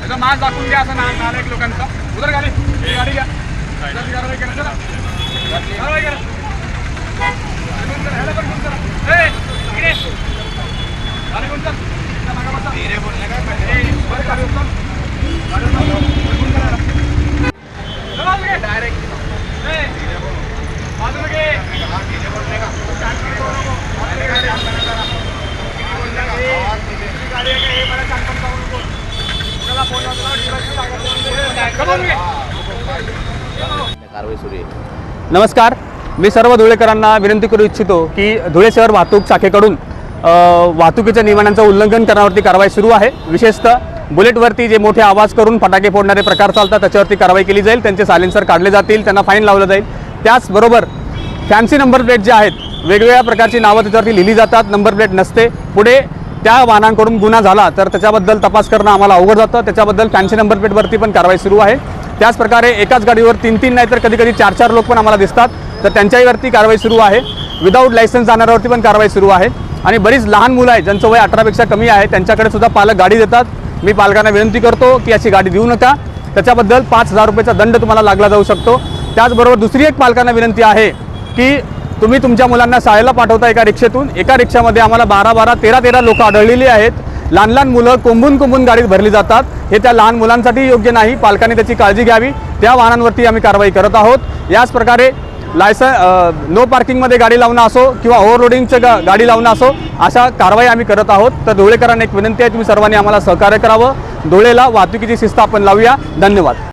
त्याचा मास्क दाखवून द्या असं नालायक लोकांचा. उतर गाडी गाडी घ्या. कारवाई करा. चला कारवाई करा. ह्याला पण घेऊन चला. इकडे गाडी घेऊन चल. धीरे बोलणे का डायरेक्ट बाजूला घे. धीरे बोलणे का गाडी आहे हे मला सांगतो नको. चला फोन कारवाई सुरू आहे. नमस्कार, मी सर्व धुळेकरांना विनंती करू इच्छितो की धुळे शहर वाहतूक शाखेकडून वाहतुकीच्या नियमांचं उल्लंघन करण्यावरती कारवाई सुरू आहे. विशेषतः बुलेटवरती जे मोठे आवाज करून फटाके फोडणारे प्रकार चालतात त्याच्यावरती कारवाई केली जाईल. त्यांचे सायलेन्सर काढले जातील, त्यांना फाईन लावलं जाईल. त्याचबरोबर फॅन्सी नंबर प्लेट जे आहेत, वेगवेगळ्या प्रकारची नावं त्याच्यावरती लिहिली जातात, नंबर प्लेट नसते. पुढे त्या वाहनांकडून गुन्हा झाला तर त्याच्याबद्दल तपास करणं आम्हाला अवघड जातं. त्याच्याबद्दल फॅन्सी नंबर प्लेटवरती पण कारवाई सुरू आहे. त्याचप्रकारे एकाच गाडीवर 3-3 नाही तर कधी 4-4 लोक पण आम्हाला दिसतात, तर त्यांच्यावरती कारवाई सुरू आहे. विदाऊट लायसन्स जाणाऱ्यावरती पण कारवाई सुरू आहे. आणि बरीच लहान मुलं आहेत ज्यांचं वय 18पेक्षा कमी आहे, त्यांच्याकडे सुद्धा पालक गाडी देतात. मी पालकांना विनंती करतो की अशी गाडी देऊ नका. त्याच्याबद्दल 5,000 रुपयाचा दंड तुम्हाला लागला जाऊ शकतो. त्याचबरोबर दुसरी एक पालकांना विनंती आहे की तुम्ही तुमच्या मुलांना शाळेला पाठवता एका रिक्षेतून, एका रिक्षामध्ये आम्हाला 12-12, 13-13 लोक आढळलेली आहेत. लहान लहान मुलं कोंबून गाडीत भरली जातात. हे त्या लहान मुलांसाठी योग्य नाही. पालकांनी त्याची काळजी घ्यावी. त्या वाहनांवरती आम्ही कारवाई करत आहोत. याच प्रकारे नो पार्किंगमध्ये गाडी लावणं असो किंवा ओव्हरलोडिंगचं गाडी लावणं असो, अशा कारवाई आम्ही करत आहोत. तर धुळेकरांना एक विनंती आहे, तुम्ही सर्वांनी आम्हाला सहकार्य करावं. धुळेला वाहतुकीची शिस्त आपण लावूया. धन्यवाद.